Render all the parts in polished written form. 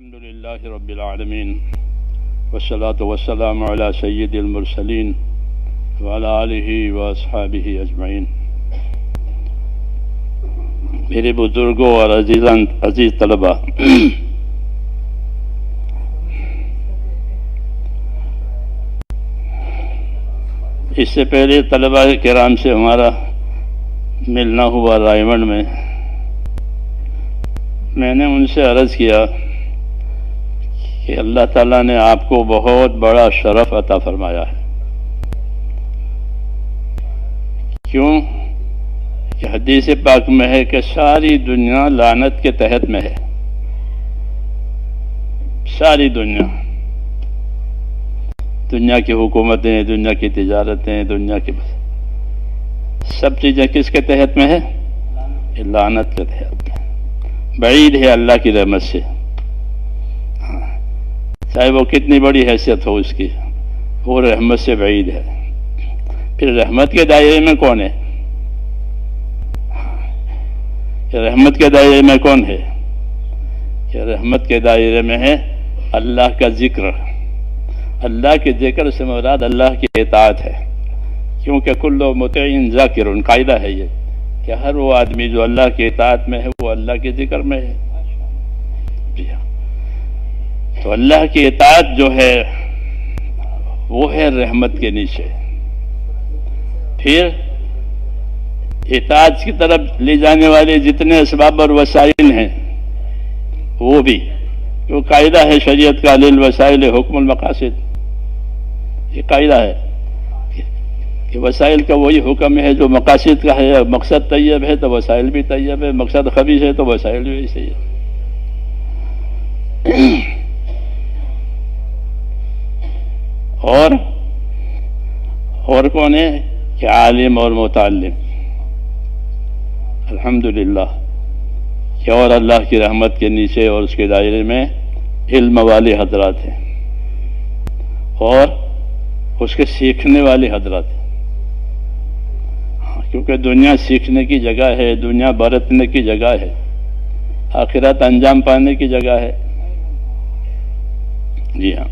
الحمد لله رب العالمين والصلاة والسلام على سيد المرسلين وعلى آله وأصحابه أجمعين۔ میرے بزرگوں اور عزیز طلبہ، اس سے پہلے طلبہ کرام سے ہمارا ملنا ہوا رائے منڈ میں نے ان سے عرض کیا کہ اللہ تعالیٰ نے آپ کو بہت بڑا شرف عطا فرمایا ہے۔ کیوں کہ حدیث پاک میں ہے کہ ساری دنیا لعنت کے تحت میں ہے۔ ساری دنیا کی حکومتیں، دنیا کی تجارتیں، دنیا کی سب چیزیں کس کے تحت میں ہے؟ لعنت کے تحت میں، بعید ہے اللہ کی رحمت سے، چاہے وہ کتنی بڑی حیثیت ہو اس کی، وہ رحمت سے بعید ہے۔ پھر رحمت کے دائرے میں کون ہے؟ رحمت کے دائرے میں کون ہے؟ کہ رحمت کے دائرے میں ہے اللہ کا ذکر۔ اللہ کے ذکر سے مراد اللہ کی اطاعت ہے، کیونکہ کل مطیع ذاکر، قاعدہ ہے یہ کہ ہر وہ آدمی جو اللہ کی اطاعت میں ہے وہ اللہ کے ذکر میں ہے۔ تو اللہ کی اطاعت جو ہے وہ ہے رحمت کے نیچے۔ پھر اطاعت کی طرف لے جانے والے جتنے اسباب اور وسائل ہیں وہ بھی، جو قاعدہ ہے شریعت کا، للوسائل حکم المقاصد، یہ قاعدہ ہے کہ وسائل کا وہی حکم ہے جو مقاصد کا ہے۔ مقصد طیب ہے تو وسائل بھی طیب ہے، مقصد خبیث ہے تو وسائل بھی صحیح ہے۔ اور کون ہے کہ عالم اور متعلم، الحمدللہ کہ اور اللہ کی رحمت کے نیچے اور اس کے دائرے میں علم والے حضرات ہیں اور اس کے سیکھنے والے حضرات ہیں، کیونکہ دنیا سیکھنے کی جگہ ہے، دنیا برتنے کی جگہ ہے، آخرت انجام پانے کی جگہ ہے۔ جی ہاں،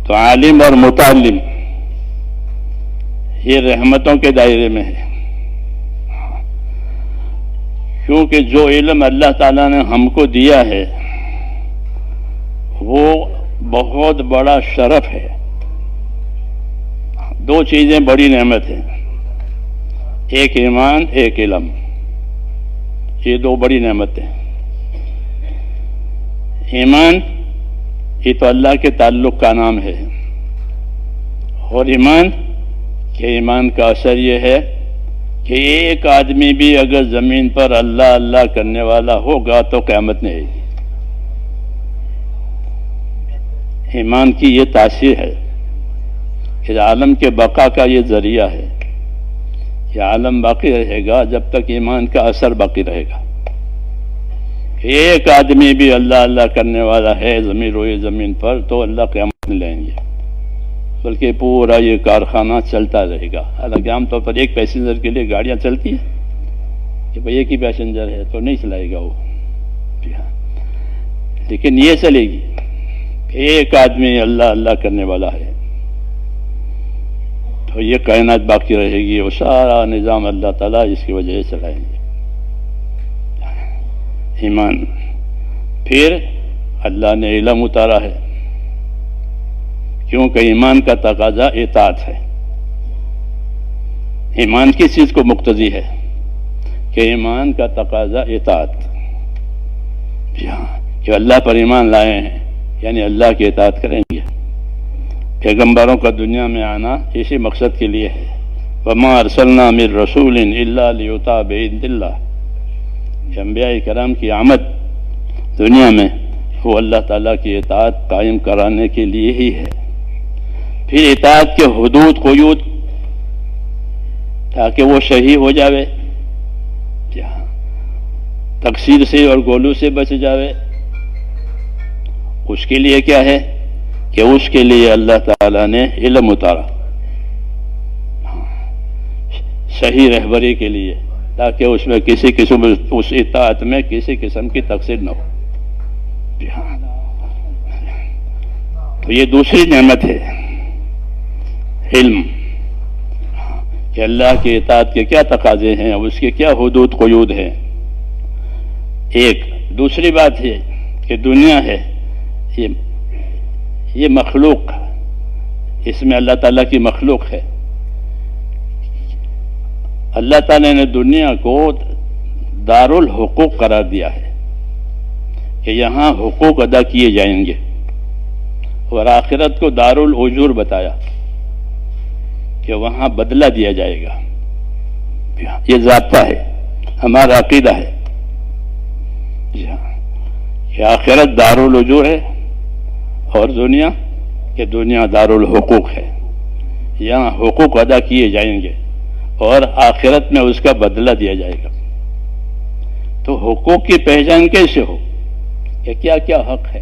تو عالم اور متعلم یہ رحمتوں کے دائرے میں ہے، کیونکہ جو علم اللہ تعالیٰ نے ہم کو دیا ہے وہ بہت بڑا شرف ہے۔ دو چیزیں بڑی نعمت ہیں، ایک ایمان، ایک علم، یہ دو بڑی نعمتیں۔ ایمان یہ تو اللہ کے تعلق کا نام ہے، اور ایمان کہ ایمان کا اثر یہ ہے کہ ایک آدمی بھی اگر زمین پر اللہ اللہ کرنے والا ہوگا تو قیامت نہیں آئے گی۔ ایمان کی یہ تاثیر ہے کہ عالم کے بقا کا یہ ذریعہ ہے کہ عالم باقی رہے گا جب تک ایمان کا اثر باقی رہے گا۔ ایک آدمی بھی اللہ اللہ کرنے والا ہے روئے زمین پر تو اللہ قیامت نہیں لائیں گے، بلکہ پورا یہ کارخانہ چلتا رہے گا۔ حالانکہ عام طور پر ایک پیسنجر کے لیے گاڑیاں چلتی ہیں کہ بھئی ایک ہی پیسنجر ہے تو نہیں چلائے گا وہ، لیکن یہ چلے گی کہ ایک آدمی اللہ اللہ کرنے والا ہے تو یہ کائنات باقی رہے گی، وہ سارا نظام اللہ تعالیٰ اس کی وجہ سے چلائیں گے۔ ایمان۔ پھر اللہ نے علم اتارا ہے، کیونکہ ایمان کا تقاضا اطاعت ہے۔ ایمان کس چیز کو مقتضی ہے؟ کہ ایمان کا تقاضا اطاعت، کہ اللہ پر ایمان لائے ہیں یعنی اللہ کی اطاعت کریں گے۔ پیغمبروں کا دنیا میں آنا اسی مقصد کے لیے ہے، وَمَا أَرْسَلْنَا مِن رَّسُولٍ إِلَّا لِيُطَاعَ بِإِذْنِ اللَّهِ۔ کہ انبیاء کرام کی آمد دنیا میں وہ اللہ تعالیٰ کی اطاعت قائم کرانے کے لیے ہی ہے۔ پھر اطاعت کے حدود قیود، تاکہ وہ صحیح ہو جاوے، تقصیر سے اور گولو سے بچ جاوے، اس کے لیے کیا ہے کہ اس کے لیے اللہ تعالیٰ نے علم اتارا، صحیح رہبری کے لیے، تاکہ اس میں کسی قسم اس اطاعت میں کسی قسم کی تقصیر نہ ہو۔ تو یہ دوسری نعمت ہے علم، کہ اللہ کی اطاعت کے کیا تقاضے ہیں اور اس کے کیا حدود قیود ہیں. ایک دوسری بات ہے کہ دنیا ہے یہ مخلوق، اس میں اللہ تعالیٰ کی مخلوق ہے. اللہ تعالیٰ نے دنیا کو دار الحقوق قرار دیا ہے کہ یہاں حقوق ادا کیے جائیں گے، اور آخرت کو دار الاجور بتایا کہ وہاں بدلہ دیا جائے گا. یہ ضابطہ ہے، ہمارا عقیدہ ہے کہ آخرت دار الاجور ہے اور دنیا دار الحقوق ہے. یہاں حقوق ادا کیے جائیں گے اور آخرت میں اس کا بدلہ دیا جائے گا. تو حقوق کی پہچان کیسے ہو کہ کیا کیا حق ہے؟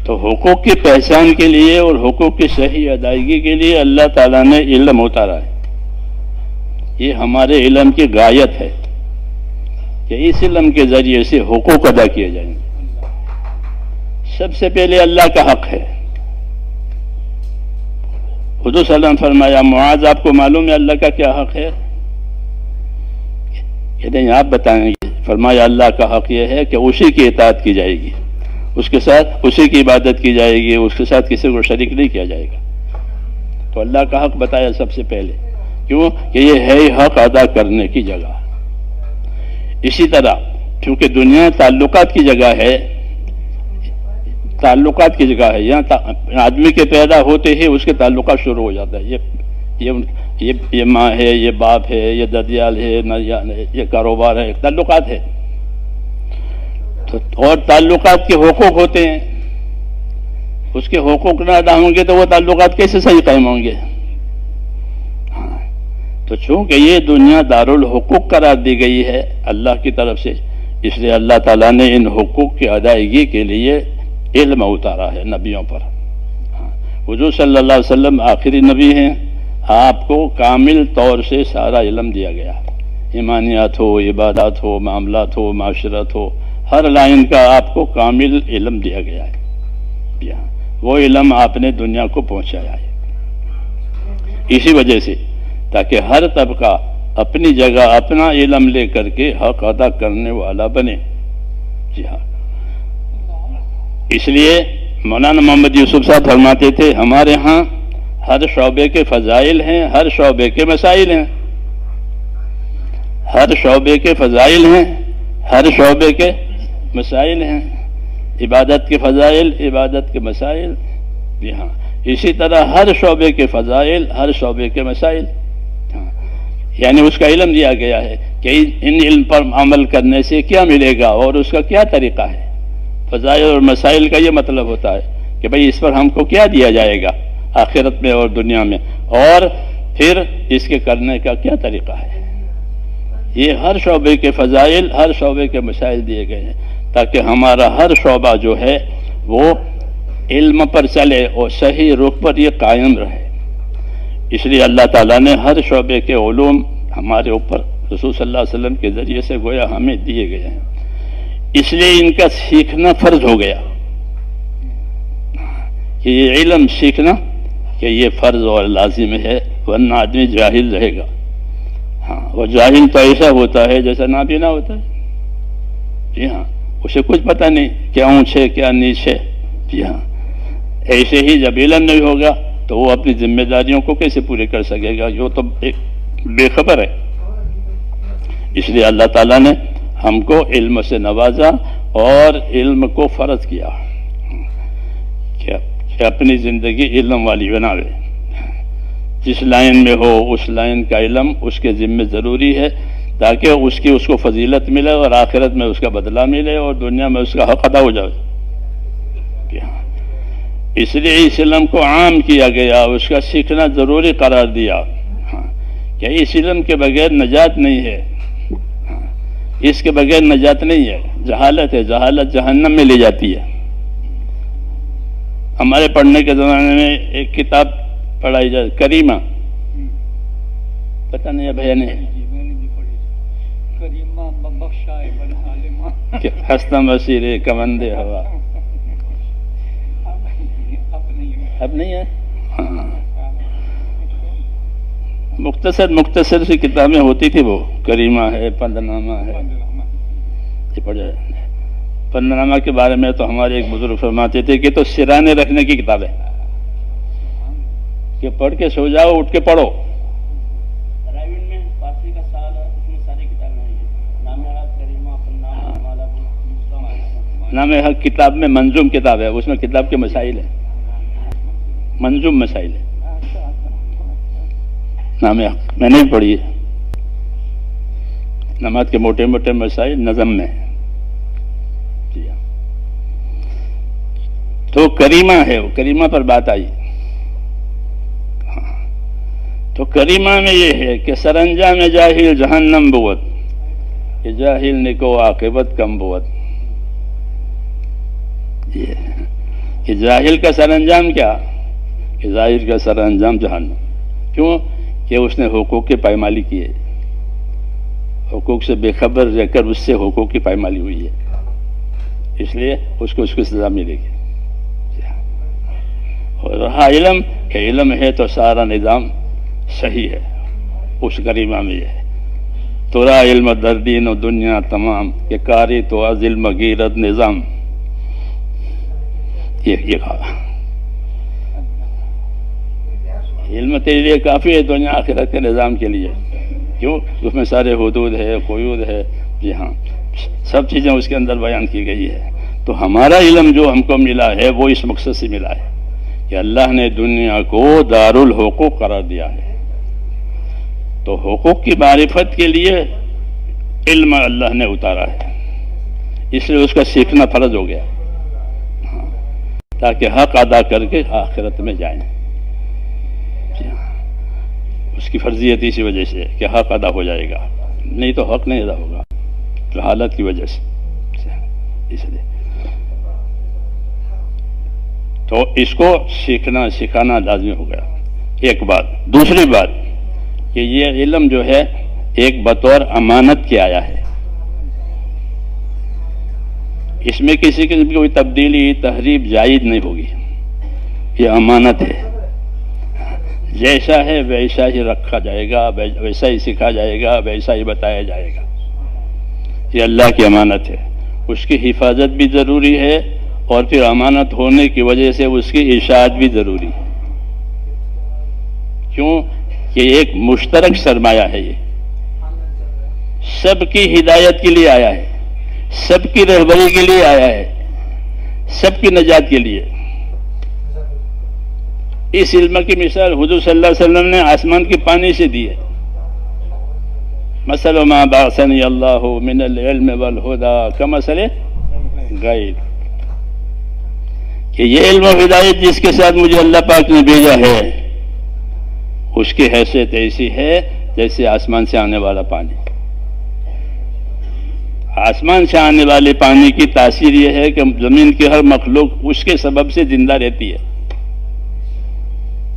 تو حقوق کی پہچان کے لیے اور حقوق کی صحیح ادائیگی کے لیے اللہ تعالیٰ نے علم اتارا ہے. یہ ہمارے علم کی غایت ہے کہ اس علم کے ذریعے سے حقوق ادا کیے جائیں گے. سب سے پہلے اللہ کا حق ہے. حضور صلی اللہ علیہ وسلم فرمایا معاذ آپ کو معلوم ہے اللہ کا کیا حق ہے؟ کہتے ہیں آپ بتائیں گے. فرمایا اللہ کا حق یہ ہے کہ اسی کی اطاعت کی جائے گی، اس کے ساتھ اسی کی عبادت کی جائے گی، اس کے ساتھ کسی کو شریک نہیں کیا جائے گا. تو اللہ کا حق بتایا سب سے پہلے، کیوں کہ یہ ہے حق ادا کرنے کی جگہ. اسی طرح چونکہ دنیا تعلقات کی جگہ ہے، یہاں آدمی کے پیدا ہوتے ہی اس کے تعلقات شروع ہو جاتا ہے. یہ ماں ہے، یہ باپ ہے، یہ ددیال ہے، یہ کاروبار ہے، تعلقات ہے. اور تعلقات کے حقوق ہوتے ہیں، اس کے حقوق نہ ادا ہوں گے تو وہ تعلقات کیسے صحیح قائم ہوں گے؟ تو چونکہ یہ دنیا دارالحقوق قرار دی گئی ہے اللہ کی طرف سے، اس لیے اللہ تعالیٰ نے ان حقوق کی ادائیگی کے لیے علم اتارا ہے نبیوں پر. حضور صلی اللہ علیہ وسلم آخری نبی ہیں، آپ کو کامل طور سے سارا علم دیا گیا. ایمانیات ہو، عبادات ہو، معاملات ہو، معاشرت ہو، ہر لائن کا آپ کو کامل علم دیا گیا ہے. وہ علم آپ نے دنیا کو پہنچایا ہے. اسی وجہ سے تاکہ ہر طبقہ اپنی جگہ اپنا علم لے کر کے حق ادا کرنے والا بنے. جی ہاں، اس لیے مولانا محمد یوسف صاحب فرماتے تھے ہمارے ہاں ہر شعبے کے فضائل ہیں، ہر شعبے کے مسائل ہیں. ہر شعبے کے فضائل ہیں، ہر شعبے کے مسائل ہیں. عبادت کے فضائل، عبادت کے مسائل. جی ہاں، اسی طرح ہر شعبے کے فضائل، ہر شعبے کے مسائل. یعنی اس کا علم دیا گیا ہے کہ ان علم پر عمل کرنے سے کیا ملے گا اور اس کا کیا طریقہ ہے. فضائل اور مسائل کا یہ مطلب ہوتا ہے کہ بھئی اس پر ہم کو کیا دیا جائے گا آخرت میں اور دنیا میں، اور پھر اس کے کرنے کا کیا طریقہ ہے. یہ ہر شعبے کے فضائل، ہر شعبے کے مسائل دیے گئے ہیں تاکہ ہمارا ہر شعبہ جو ہے وہ علم پر چلے اور صحیح رخ پر یہ قائم رہے. اس لیے اللہ تعالیٰ نے ہر شعبے کے علوم ہمارے اوپر رسول صلی اللہ علیہ وسلم کے ذریعے سے گویا ہمیں دیے گئے ہیں. اس لیے ان کا سیکھنا فرض ہو گیا کہ یہ علم سیکھنا کہ یہ فرض اور لازم ہے، ورنہ آدمی جاہل رہے گا. ہاں، وہ جاہل تو ایسا ہوتا ہے جیسا نابینا ہوتا ہے. جی ہاں، اسے کچھ پتہ نہیں کیا اونچ ہے کیا نیچ ہے. جی ہاں، ایسے ہی جب علم نہیں ہوگا تو وہ اپنی ذمہ داریوں کو کیسے پورے کر سکے گا؟ یہ تو ایک بے خبر ہے. اس لیے اللہ تعالیٰ نے ہم کو علم سے نوازا اور علم کو فرض کیا کہ اپنی زندگی علم والی بناوے. جس لائن میں ہو اس لائن کا علم اس کے ذمہ ضروری ہے تاکہ اس کو فضیلت ملے اور آخرت میں اس کا بدلہ ملے اور دنیا میں اس کا حق ادا ہو جائے. اس لیے اس علم کو عام کیا گیا، اس کا سیکھنا ضروری قرار دیا کہ اس علم کے بغیر نجات نہیں ہے. اس کے بغیر نجات نہیں ہے. جہالت ہے، جہالت جہنم میں لے جاتی ہے. ہمارے پڑھنے کے زمانے میں ایک کتاب پڑھائی جائے کریمہ، پتہ نہیں ہے بھیا نے ہستم وسیر کمند ہوا. اب نہیں ہے. ہاں مختصر سی کتابیں ہوتی تھی، وہ کریمہ ہے، پندنامہ ہے، یہ پڑھے. پندنامہ کے بارے میں تو ہمارے ایک بزرگ فرماتے تھے کہ تو سرانے رکھنے کی کتاب ہے کہ پڑھ کے سو جاؤ، اٹھ کے پڑھو. میں فارسی کا سال ہے، اس میں ساری کتابیں ہیں. نام حق کریمہ، پندنامہ، مالا نام حق کتاب میں منظوم کتاب ہے، اس میں کتاب کے مسائل ہیں، منظوم مسائل ہیں. نام حق میں نہیں پڑھی ہے. نماز کے موٹے موٹے مسائل نظم میں. تو کریمہ ہے، وہ کریمہ پر بات آئی. تو کریمہ میں یہ ہے کہ سرانجام جاہل جہنم بود، کہ جاہل نکو عاقبت کم بود. یہ کہ جاہل کا سرانجام کیا، کہ ظاہر کا سرانجام جہنم. کیوں؟ کہ اس نے حقوق کی پائمالی کی ہے، حقوق سے بے خبر رہ کر اس سے حقوق کی پائمالی ہوئی ہے، اس لیے اس کو سزا ملے گی. اور رہا علم، کہ علم ہے تو سارا نظام صحیح ہے. اس کریمہ میں یہ ہے تو را علم در دین و دنیا تمام، کہ کاری تو از علم غیرت نظام. یہ کہا علم تیرے لیے کافی ہے دنیا آخرت کے نظام کے لیے. کیوں؟ اس میں سارے حدود ہے، قیود ہے. جی ہاں، سب چیزیں اس کے اندر بیان کی گئی ہے. تو ہمارا علم جو ہم کو ملا ہے وہ اس مقصد سے ملا ہے کہ اللہ نے دنیا کو دار الحقوق قرار دیا ہے. تو حقوق کی معرفت کے لیے علم اللہ نے اتارا ہے، اس لیے اس کا سیکھنا فرض ہو گیا تاکہ حق ادا کر کے آخرت میں جائیں. اس کی فرضیت اسی وجہ سے کہ حق ادا ہو جائے گا، نہیں تو حق نہیں ادا ہوگا حالت کی وجہ سے. اس لیے تو اس کو سیکھنا سکھانا لازمی ہو گیا. ایک بات. دوسری بات کہ یہ علم جو ہے ایک بطور امانت کے آیا ہے، اس میں کسی قسم کی کوئی تبدیلی تحریف جائز نہیں ہوگی. یہ امانت ہے، جیسا ہے ویسا ہی رکھا جائے گا، ویسا ہی سکھا جائے گا، ویسا ہی بتایا جائے گا. یہ اللہ کی امانت ہے، اس کی حفاظت بھی ضروری ہے، اور پھر امانت ہونے کی وجہ سے اس کی اشاعت بھی ضروری ہے. کیوں؟ کہ ایک مشترک سرمایہ ہے، یہ سب کی ہدایت کے لیے آیا ہے، سب کی رہبری کے لیے آیا ہے، سب کی نجات کے لیے. اس علم کی مثال حضور صلی اللہ علیہ وسلم نے آسمان کے پانی سے دی ہے. مثل ما بعثنی اللہ من العلم والہدى کمثل غیث، کہ یہ علم و ہدایت جس کے ساتھ مجھے اللہ پاک نے بھیجا ہے اس کی حیثیت ایسی ہے جیسے آسمان سے آنے والا پانی. آسمان سے آنے والے پانی کی تاثیر یہ ہے کہ زمین کی ہر مخلوق اس کے سبب سے زندہ رہتی ہے.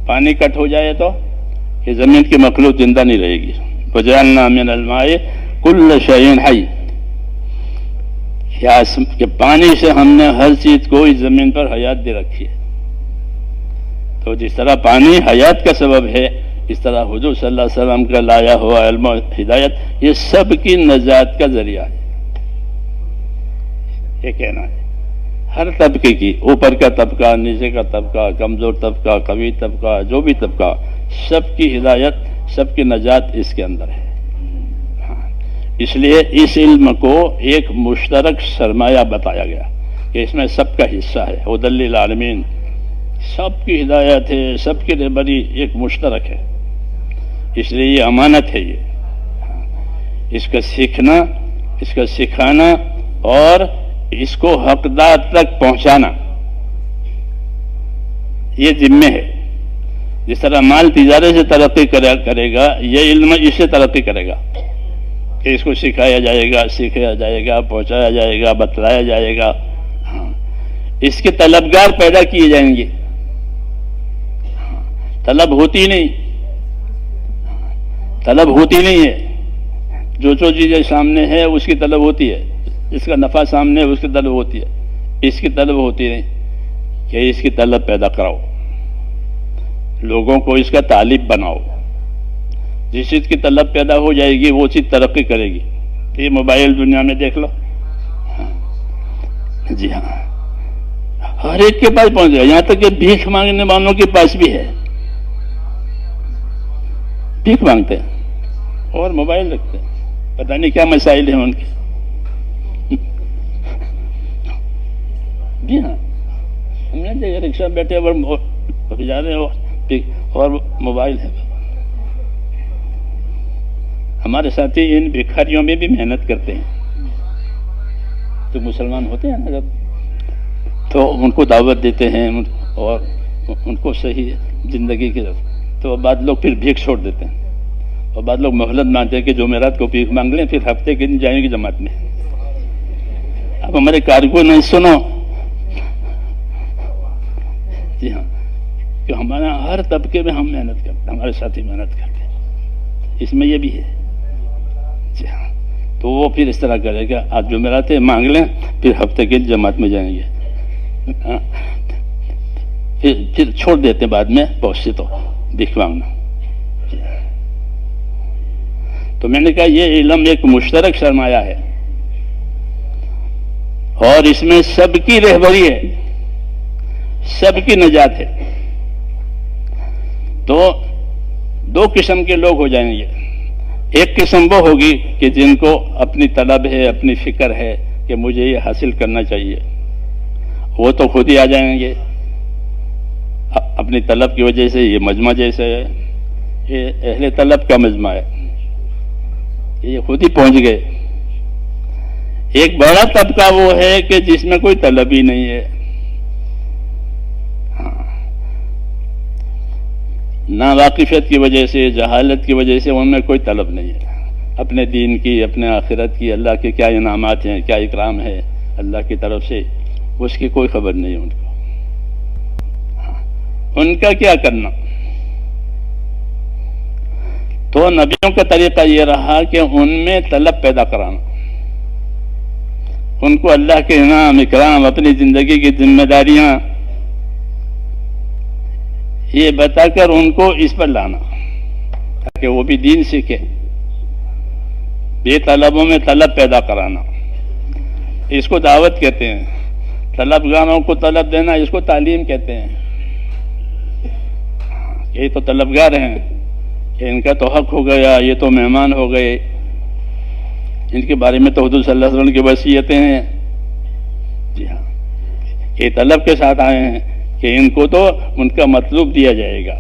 پانی کٹ ہو جائے تو یہ زمین کی مخلوق زندہ نہیں رہے گی. وجعلنا من الماء کل شیء حی، کہ پانی سے ہم نے ہر چیز کو اس زمین پر حیات دے رکھی ہے. تو جس طرح پانی حیات کا سبب ہے، اس طرح حضور صلی اللہ علیہ وسلم کا لایا ہوا علم و ہدایت یہ سب کی نجات کا ذریعہ ہے. یہ کہنا ہے ہر طبقے کی، اوپر کا طبقہ، نیچے کا طبقہ، کمزور طبقہ، قوی طبقہ، جو بھی طبقہ، سب کی ہدایت، سب کی نجات اس کے اندر ہے. اس لیے اس علم کو ایک مشترک سرمایہ بتایا گیا کہ اس میں سب کا حصہ ہے. ہدی للعالمین، سب کی ہدایت ہے، سب کی رہبری ایک مشترک ہے. اس لیے یہ امانت ہے. یہ اس کا سیکھنا، اس کا سکھانا اور اس کو حقدار تک پہنچانا یہ ذمہ ہے. جس طرح مال تجارت سے ترقی کرے گا، یہ علم اس سے ترقی کرے گا کہ اس کو سکھایا جائے گا، سیکھا جائے گا، پہنچایا جائے گا، بتلایا جائے گا. اس کے طلبگار پیدا کیے جائیں گے. طلب ہوتی نہیں، طلب ہوتی نہیں ہے. جو چیزیں سامنے ہے اس کی طلب ہوتی ہے، اس کا نفع سامنے ہے اس کی طلب ہوتی ہے. اس کی طلب ہوتی نہیں کہ اس کی طلب پیدا کراؤ. لوگوں کو اس کا طالب بناؤ. جس چیز کی طلب پیدا ہو جائے گی وہ چیز ترقی کرے گی. یہ موبائل دنیا میں دیکھ لو. جی ہاں، ہر ایک کے پاس پہنچ گیا، یہاں تک کہ بھیک مانگنے والوں کے پاس بھی ہے. بھیک مانگتے ہیں اور موبائل رکھتے ہیں. پتہ نہیں کیا مسائل ہیں ان کے. جی ہاں، ہم نے دیکھا رکشہ بیٹھے اور جا رہے اور موبائل ہے. ہمارے ساتھی ان بھکاریوں میں بھی محنت کرتے ہیں. تو مسلمان ہوتے ہیں نا جب، تو ان کو دعوت دیتے ہیں اور ان کو صحیح زندگی کی، تو بعد لوگ پھر بھیک چھوڑ دیتے ہیں. اور بعد لوگ مہلت مانتے ہیں کہ جمعرات کو بھیک مانگ لیں، پھر ہفتے کے دن جائیں گے جماعت میں. اب ہمارے کارکن نہیں سنو. جی ہاں، کہ ہمارے ہر طبقے میں ہم محنت کرتے ہیں، ہمارے ساتھی محنت کرتے ہیں. اس میں یہ بھی ہے. جی ہاں، تو وہ پھر اس طرح کرے گا، آج جمعرات مانگ لیں، پھر ہفتے کے جماعت میں جائیں گے. پھر چھوڑ دیتے بعد میں بہت سے تو بھیک مانگنا. تو میں نے کہا یہ علم ایک مشترک سرمایہ ہے اور اس میں سب کی رہبری ہے، سب کی نجات ہے. تو دو قسم کے لوگ ہو جائیں گے. ایک قسم وہ ہوگی کہ جن کو اپنی طلب ہے، اپنی فکر ہے کہ مجھے یہ حاصل کرنا چاہیے. وہ تو خود ہی آ جائیں گے اپنی طلب کی وجہ سے. یہ مجمع جیسے ہے، یہ اہل طلب کا مجمع ہے، یہ خود ہی پہنچ گئے. ایک بڑا طبقہ وہ ہے کہ جس میں کوئی طلب ہی نہیں ہے. ناواقفیت کی وجہ سے، جہالت کی وجہ سے ان میں کوئی طلب نہیں ہے. اپنے دین کی، اپنے آخرت کی، اللہ کے کیا انعامات ہیں، کیا اکرام ہے اللہ کی طرف سے، اس کی کوئی خبر نہیں ہے ان کو. ان کا کیا کرنا؟ تو نبیوں کا طریقہ یہ رہا کہ ان میں طلب پیدا کرانا، ان کو اللہ کے انعام، اکرام، اپنی زندگی کی ذمہ داریاں یہ بتا کر ان کو اس پر لانا تاکہ وہ بھی دین سیکھے. بے طلبوں میں طلب پیدا کرانا، اس کو دعوت کہتے ہیں. طلبگاروں کو طلب دینا، اس کو تعلیم کہتے ہیں. یہ تو طلبگار ہیں کہ ان کا تو حق ہو گیا، یہ تو مہمان ہو گئے، ان کے بارے میں تو حضور صلی اللہ علیہ وسلم کی وصیتیں ہیں. جی ہاں، یہ طلب کے ساتھ آئے ہیں کہ ان کو تو ان کا مطلوب دیا جائے گا.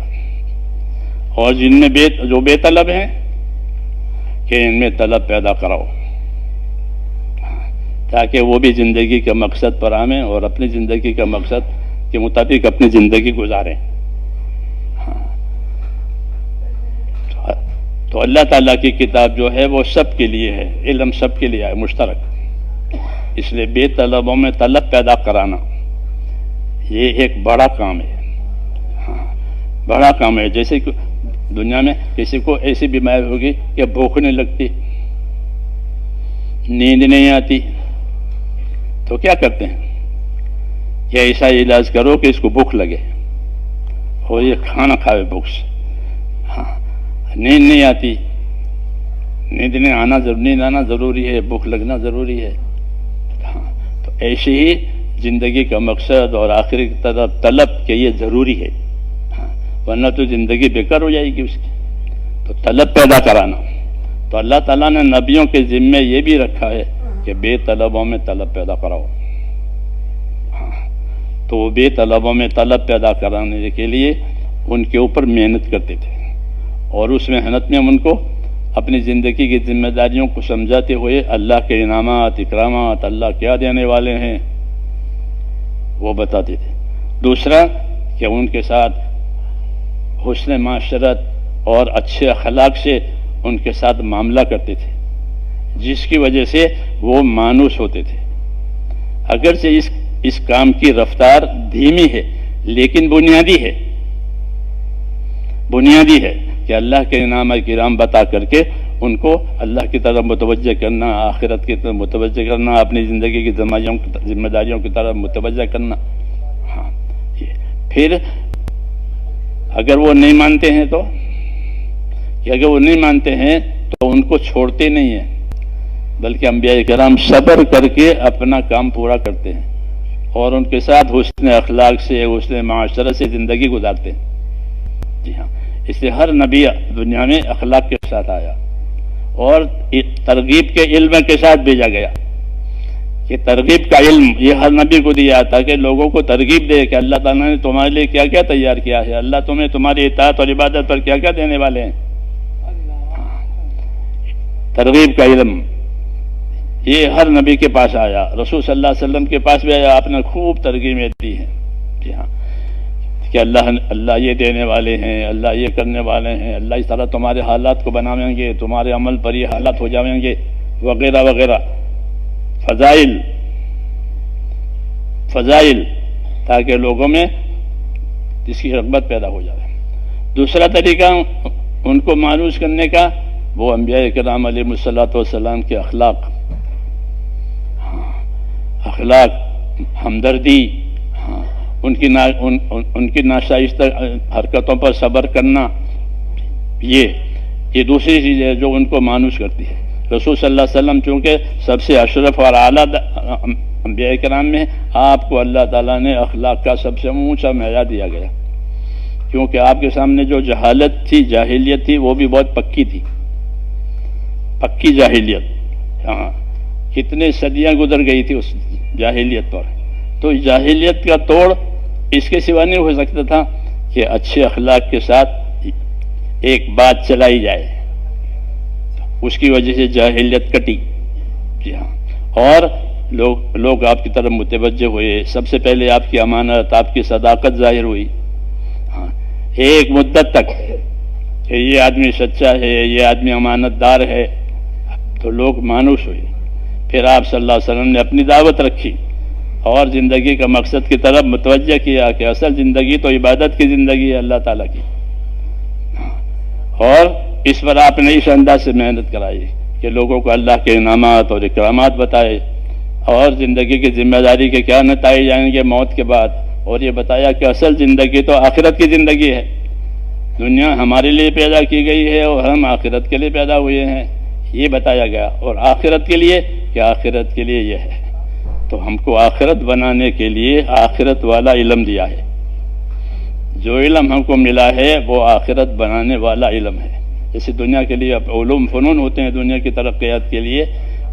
اور جن میں جو بے طلب ہیں کہ ان میں طلب پیدا کراؤ تاکہ وہ بھی زندگی کے مقصد پر آئیں اور اپنی زندگی کا مقصد کے مطابق اپنی زندگی گزاریں. تو اللہ تعالیٰ کی کتاب جو ہے وہ سب کے لیے ہے، علم سب کے لیے ہے، مشترک. اس لیے بے طلبوں میں طلب پیدا کرانا یہ ایک بڑا کام ہے. بڑا کام ہے. جیسے کہ دنیا میں کسی کو ایسی بیماری ہوگی کہ بھوک نہیں لگتی، نیند نہیں آتی، تو کیا کرتے ہیں کہ ایسا علاج کرو کہ اس کو بھوک لگے اور یہ کھانا کھاوے بھوک سے. نیند نہیں آتی، نیند آنا ضروری ہے، بھوک لگنا ضروری ہے. تو ایسے ہی زندگی کا مقصد اور آخری طرف طلب کہ یہ ضروری ہے، ورنہ تو زندگی بیکار ہو جائے گی اس کی. تو طلب پیدا کرانا. تو اللہ تعالیٰ نے نبیوں کے ذمے یہ بھی رکھا ہے کہ بے طلبوں میں طلب پیدا کراؤ. تو وہ بے طلبوں میں طلب پیدا کرانے کے لیے ان کے اوپر محنت کرتے تھے اور اس محنت میں ان کو اپنی زندگی کی ذمہ داریوں کو سمجھاتے ہوئے اللہ کے انعامات، اکرامات، اللہ کیا دینے والے ہیں وہ بتاتے تھے. دوسرا کہ ان کے ساتھ حسن معاشرت اور اچھے اخلاق سے ان کے ساتھ معاملہ کرتے تھے جس کی وجہ سے وہ مانوس ہوتے تھے. اگرچہ اس کام کی رفتار دھیمی ہے لیکن بنیادی ہے کہ اللہ کے انعام کرام بتا کر کے ان کو اللہ کی طرف متوجہ کرنا، آخرت کی طرف متوجہ کرنا، اپنی زندگی کی ذمہ داریوں کی طرف متوجہ کرنا. پھر اگر وہ نہیں مانتے ہیں تو کہ اگر وہ نہیں مانتے ہیں تو ان کو چھوڑتے نہیں ہیں، بلکہ انبیاء کرام صبر کر کے اپنا کام پورا کرتے ہیں اور ان کے ساتھ حسن اخلاق سے، حسن معاشرت سے زندگی گزارتے ہیں۔ جی ہاں، اس لیے ہر نبی دنیا میں اخلاق کے ساتھ آیا اور ترغیب کے علم کے ساتھ بھیجا گیا، کہ ترغیب کا علم یہ ہر نبی کو دیا تاکہ لوگوں کو ترغیب دے کہ اللہ تعالیٰ نے تمہارے لیے کیا کیا تیار کیا ہے، اللہ تمہیں تمہاری اطاعت اور عبادت پر کیا کیا دینے والے ہیں۔ ترغیب کا علم یہ ہر نبی کے پاس آیا، رسول صلی اللہ علیہ وسلم کے پاس بھی آیا، آپ نے خوب ترغیبیں دی ہیں۔ جی ہاں، کہ اللہ یہ دینے والے ہیں، اللہ یہ کرنے والے ہیں، اللہ اس طرح تمہارے حالات کو بنائیں گے، تمہارے عمل پر یہ حالات ہو جائیں گے، وغیرہ وغیرہ۔ فضائل تاکہ لوگوں میں اس کی رغبت پیدا ہو جائے۔ دوسرا طریقہ ان کو مانوس کرنے کا وہ انبیاء کرام علیہ الصلوۃ والسلام کے اخلاق، ہمدردی، ان کی ناشائستہ حرکتوں پر صبر کرنا، یہ دوسری چیز ہے جو ان کو مانوس کرتی ہے۔ رسول صلی اللہ علیہ وسلم چونکہ سب سے اشرف اور اعلیٰ انبیاء کرام میں، آپ کو اللہ تعالیٰ نے اخلاق کا سب سے اونچا معیار دیا گیا، کیونکہ آپ کے سامنے جو جہالت تھی، جاہلیت تھی، وہ بھی بہت پکی تھی، پکی جاہلیت۔ ہاں، کتنے صدیاں گزر گئی تھی اس جاہلیت پر، تو جاہلیت کا توڑ اس کے سوا نہیں ہو سکتا تھا کہ اچھے اخلاق کے ساتھ ایک بات چلائی جائے، اس کی وجہ سے جاہلیت کٹی۔ جی ہاں، اور لوگ آپ کی طرف متوجہ ہوئے، سب سے پہلے آپ کی امانت، آپ کی صداقت ظاہر ہوئی۔ ہاں، ایک مدت تک کہ یہ آدمی سچا ہے، یہ آدمی امانت دار ہے، تو لوگ مانوس ہوئے۔ پھر آپ صلی اللہ علیہ وسلم نے اپنی دعوت رکھی اور زندگی کا مقصد کی طرف متوجہ کیا کہ اصل زندگی تو عبادت کی زندگی ہے اللہ تعالیٰ کی، اور اس پر آپ نے اس انداز سے محنت کرائی کہ لوگوں کو اللہ کے انعامات اور اکرامات بتائے، اور زندگی کی ذمہ داری کے کیا نتائج آئیں گے موت کے بعد، اور یہ بتایا کہ اصل زندگی تو آخرت کی زندگی ہے۔ دنیا ہمارے لیے پیدا کی گئی ہے اور ہم آخرت کے لیے پیدا ہوئے ہیں، یہ بتایا گیا۔ اور آخرت کے لیے کہ آخرت کے لیے یہ ہے، تو ہم کو آخرت بنانے کے لیے آخرت والا علم دیا ہے۔ جو علم ہم کو ملا ہے وہ آخرت بنانے والا علم ہے۔ جیسے دنیا کے لیے علوم فنون ہوتے ہیں دنیا کی ترقیات کے لیے،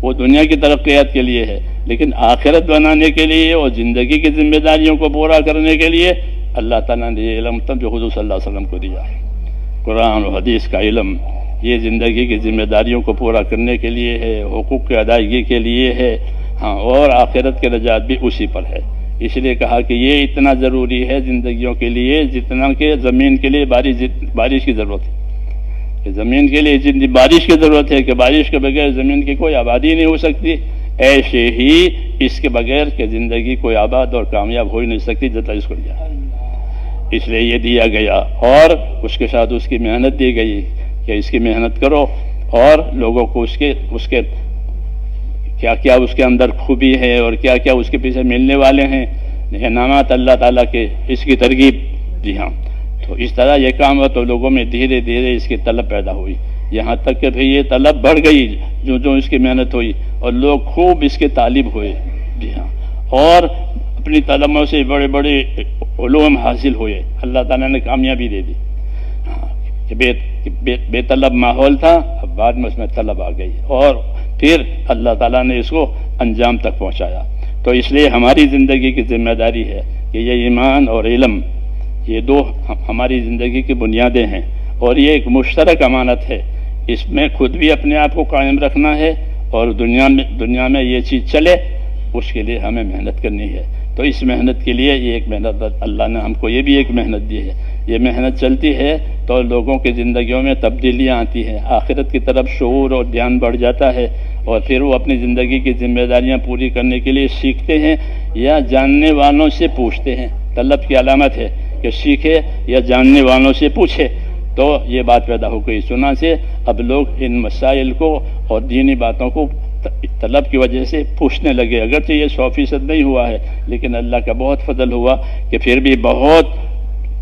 وہ دنیا کی ترقیات کے لیے ہے، لیکن آخرت بنانے کے لیے اور زندگی کی ذمہ داریوں کو پورا کرنے کے لیے اللہ تعالیٰ نے یہ علم تب جو حضور صلی اللہ علیہ وسلم کو دیا ہے۔ قرآن و حدیث کا علم یہ زندگی کی ذمہ داریوں کو پورا کرنے کے لیے ہے، حقوق کی ادائیگی کے لیے ہے، ہاں، اور آخرت کے رجعت بھی اسی پر ہے۔ اس لیے کہا کہ یہ اتنا ضروری ہے زندگیوں کے لیے جتنا کہ زمین کے لیے بارش کی ضرورت ہے، کہ زمین کے لیے جتنی بارش کی ضرورت ہے، کہ بارش کے بغیر زمین کی کوئی آبادی نہیں ہو سکتی، ایسے ہی اس کے بغیر کہ زندگی کوئی آباد اور کامیاب ہو ہی نہیں سکتی جب تک اس کو دیا۔ اس لیے یہ دیا گیا اور اس کے ساتھ اس کی محنت دی گئی کہ اس کی محنت کرو اور لوگوں کو اس کے کیا کیا اس کے اندر خوبی ہے اور کیا کیا اس کے پیچھے ملنے والے ہیں انعامات اللہ تعالیٰ کے، اس کی ترغیب۔ جی ہاں، تو اس طرح یہ کام ہوا تو لوگوں میں دھیرے دھیرے اس کی طلب پیدا ہوئی، یہاں تک کہ پھر یہ طلب بڑھ گئی جو اس کی محنت ہوئی اور لوگ خوب اس کے طالب ہوئے۔ جی ہاں، اور اپنی طلبوں سے بڑے بڑے علوم حاصل ہوئے، اللہ تعالیٰ نے کامیابی دے دی۔ کہ بے طلب ماحول تھا، اب بعد میں اس میں طلب آ گئی اور پھر اللہ تعالیٰ نے اس کو انجام تک پہنچایا۔ تو اس لیے ہماری زندگی کی ذمہ داری ہے کہ یہ ایمان اور علم یہ دو ہماری زندگی کی بنیادیں ہیں اور یہ ایک مشترک امانت ہے، اس میں خود بھی اپنے آپ کو قائم رکھنا ہے اور دنیا میں یہ چیز چلے اس کے لیے ہمیں محنت کرنی ہے۔ تو اس محنت کے لیے یہ ایک محنت اللہ نے ہم کو یہ بھی ایک محنت دی ہے، یہ محنت چلتی ہے تو لوگوں کی زندگیوں میں تبدیلیاں آتی ہیں، آخرت کی طرف شعور اور دھیان بڑھ جاتا ہے اور پھر وہ اپنی زندگی کی ذمہ داریاں پوری کرنے کے لیے سیکھتے ہیں یا جاننے والوں سے پوچھتے ہیں۔ طلب کی علامت ہے کہ سیکھے یا جاننے والوں سے پوچھے، تو یہ بات پیدا ہو گئی۔ سنا سے اب لوگ ان مسائل کو اور دینی باتوں کو طلب کی وجہ سے پوچھنے لگے، اگرچہ یہ 100% نہیں ہوا ہے لیکن اللہ کا بہت فضل ہوا کہ پھر بھی بہت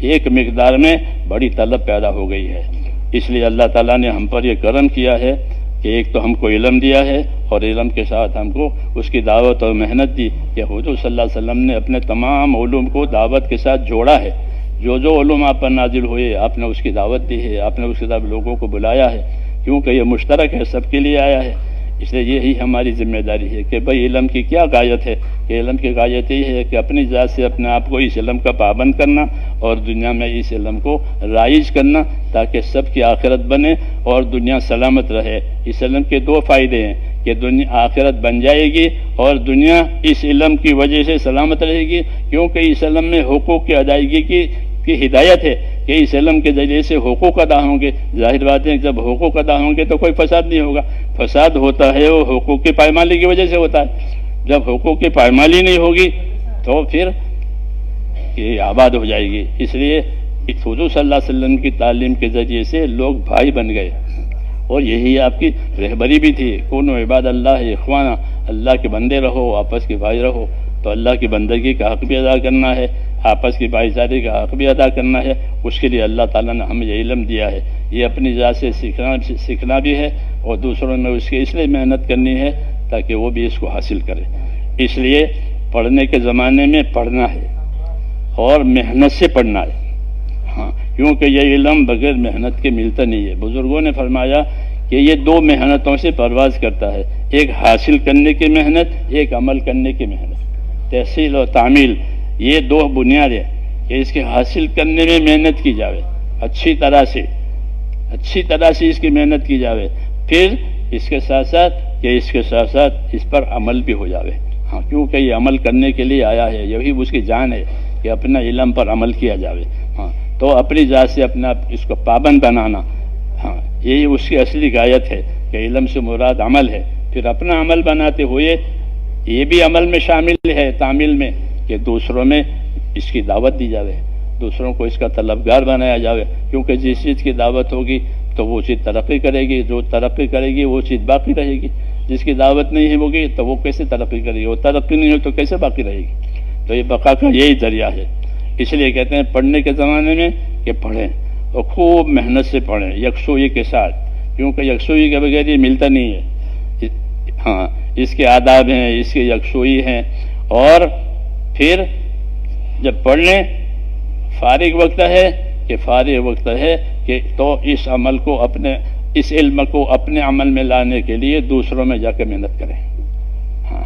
ایک مقدار میں بڑی طلب پیدا ہو گئی ہے۔ اس لیے اللہ تعالیٰ نے ہم پر یہ کرم کیا ہے کہ ایک تو ہم کو علم دیا ہے، اور علم کے ساتھ ہم کو اس کی دعوت اور محنت دی کہ حضور صلی اللہ علیہ وسلم نے اپنے تمام علوم کو دعوت کے ساتھ جوڑا ہے۔ جو علوم آپ پر نازل ہوئے، آپ نے اس کی دعوت دی ہے، آپ نے اس کے ساتھ لوگوں کو بلایا ہے، کیونکہ یہ مشترک ہے، سب کے لیے آیا ہے۔ اس لیے یہی ہماری ذمہ داری ہے کہ بھئی علم کی کیا غایت ہے، کہ علم کی غایت یہ ہے کہ اپنی ذات سے اپنے آپ کو اس علم کا پابند کرنا، اور دنیا میں اس علم کو رائج کرنا، تاکہ سب کی آخرت بنے اور دنیا سلامت رہے۔ اس علم کے دو فائدے ہیں کہ دنیا آخرت بن جائے گی، اور دنیا اس علم کی وجہ سے سلامت رہے گی، کیونکہ اس علم میں حقوق کی ادائیگی کی ہدایت ہے کہ اس علم کے ذریعے سے حقوق ادا ہوں گے۔ ظاہر بات ہے جب حقوق ادا ہوں گے تو کوئی فساد نہیں ہوگا۔ فساد ہوتا ہے وہ حقوق کی پائمالی کی وجہ سے ہوتا ہے۔ جب حقوق کی پائمالی نہیں ہوگی تو پھر یہ آباد ہو جائے گی۔ اس لیے حضور صلی اللہ علیہ وسلم کی تعلیم کے ذریعے سے لوگ بھائی بن گئے، اور یہی آپ کی رہبری بھی تھی، کونوا عباد اللہ اخوانا، اللہ کے بندے رہو، آپس کے بھائی رہو۔ تو اللہ کی بندگی کا حق بھی ادا کرنا ہے، آپس کی بھائی چارے کا حق بھی ادا کرنا ہے۔ اس کے لیے اللہ تعالیٰ نے ہمیں یہ علم دیا ہے، یہ اپنی ذات سے سیکھنا بھی ہے، اور دوسروں میں اس لیے محنت کرنی ہے تاکہ وہ بھی اس کو حاصل کرے۔ اس لیے پڑھنے کے زمانے میں پڑھنا ہے، اور محنت سے پڑھنا ہے، ہاں، کیونکہ یہ علم بغیر محنت کے ملتا نہیں ہے۔ بزرگوں نے فرمایا کہ یہ دو محنتوں سے پرواز کرتا ہے، ایک حاصل کرنے کی محنت، ایک عمل کرنے کی محنت۔ تحصیل اور تعمیل یہ دو بنیاد ہے کہ اس کے حاصل کرنے میں محنت کی جاوے، اچھی طرح سے اس کی محنت کی جاوے، پھر اس کے ساتھ ساتھ اس پر عمل بھی ہو جاوے، ہاں، کیونکہ یہ عمل کرنے کے لیے آیا ہے، یہی اس کی جان ہے کہ اپنا علم پر عمل کیا جاوے، ہاں۔ تو اپنی ذات سے اپنا اس کو پابند بنانا، ہاں، یہی اس کی اصلی غایت ہے کہ علم سے مراد عمل ہے۔ پھر اپنا عمل بناتے ہوئے یہ بھی عمل میں شامل ہے، تعمیل میں، کہ دوسروں میں اس کی دعوت دی جاوے، دوسروں کو اس کا طلبگار بنایا جاوے، کیونکہ جس چیز کی دعوت ہوگی تو وہ چیز ترقی کرے گی، جو ترقی کرے گی وہ چیز باقی رہے گی۔ جس کی دعوت نہیں ہوگی تو وہ کیسے ترقی کرے گی، وہ ترقی نہیں ہو تو کیسے باقی رہے گی۔ تو یہ بقا کا یہی ذریعہ ہے۔ اس لیے کہتے ہیں پڑھنے کے زمانے میں کہ پڑھیں، اور خوب محنت سے پڑھیں، یکسوئی کے ساتھ، کیونکہ یکسوئی کے بغیر یہ ملتا نہیں ہے، ہاں، اس کے آداب ہیں، اس کی یکسوئی ہیں۔ اور پھر جب پڑھ لیں، فارغ وقت ہے کہ تو اس عمل کو اس علم کو اپنے عمل میں لانے کے لیے دوسروں میں جا کے محنت کریں، ہاں،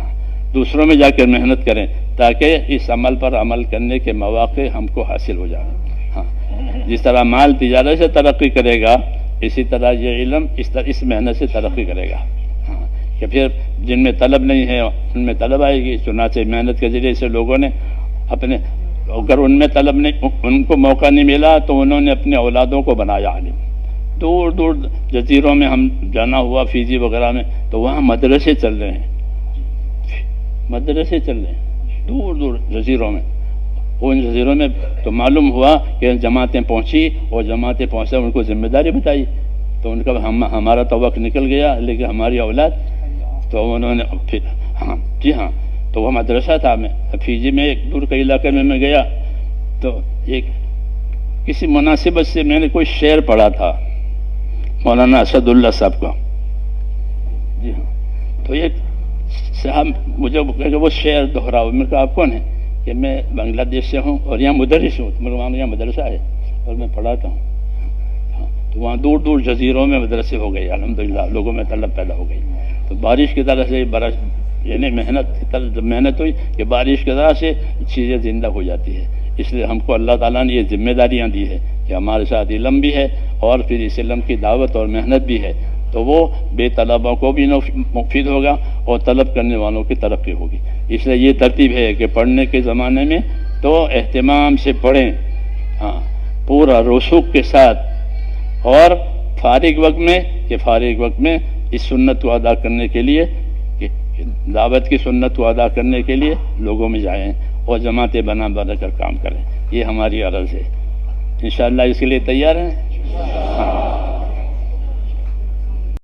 دوسروں میں جا کے محنت کریں، تاکہ اس عمل پر عمل کرنے کے مواقع ہم کو حاصل ہو جائیں، ہاں۔ جس طرح مال تجارت سے ترقی کرے گا، اسی طرح یہ علم اس محنت سے ترقی کرے گا، ہاں، کہ پھر جن میں طلب نہیں ہے ان میں طلب آئے گی۔ چنانچہ محنت کے ذریعے سے لوگوں نے اگر ان میں طلب نہیں، ان کو موقع نہیں ملا تو انہوں نے اپنے اولادوں کو بنایا عالم۔ دور دور جزیروں میں ہم جانا ہوا، فیجی وغیرہ میں، تو وہاں مدرسے چل رہے ہیں، دور دور جزیروں میں۔ ان جزیروں میں تو معلوم ہوا کہ جماعتیں پہنچی، اور جماعتیں پہنچا ان کو ذمہ داری بتائی، تو ان کا ہمارا تو وقت نکل گیا، لیکن ہماری اولاد، تو انہوں نے پھر، ہاں جی ہاں، تو وہ مدرسہ تھا۔ میں فیجی میں ایک دور کے علاقے میں گیا، تو ایک کسی مناسبت سے میں نے کوئی شعر پڑھا تھا مولانا اسد اللہ صاحب کا، جی ہاں، تو ایک صاحب مجھے وہ شعر دہراؤ۔ میں کہا آپ کون ہیں؟ کہ میں بنگلہ دیش سے ہوں اور یہاں مدرس ہوں، وہاں یہاں مدرسہ ہے اور میں پڑھاتا ہوں، ہاں، تو وہاں دور دور جزیروں میں مدرسے ہو گئے، الحمدللہ لوگوں میں طلب پیدا ہو گئی۔ تو بارش کی طرح سے یعنی محنت ہوئی کہ بارش کی طرح سے چیزیں زندہ ہو جاتی ہے۔ اس لیے ہم کو اللہ تعالیٰ نے یہ ذمہ داریاں دی ہے کہ ہمارے ساتھ علم بھی ہے، اور پھر اس علم کی دعوت اور محنت بھی ہے، تو وہ بے طلبوں کو بھی مفید ہوگا اور طلب کرنے والوں کی ترقی ہوگی۔ اس لیے یہ ترتیب ہے کہ پڑھنے کے زمانے میں تو اہتمام سے پڑھیں، ہاں، پورا رسوخ کے ساتھ، اور فارغ وقت میں اس سنت کو ادا کرنے کے لیے، دعوت کی سنت کو ادا کرنے کے لیے لوگوں میں جائیں اور جماعتیں بنا کر کام کریں۔ یہ ہماری عرض ہے، انشاءاللہ اس کے لیے تیار ہیں۔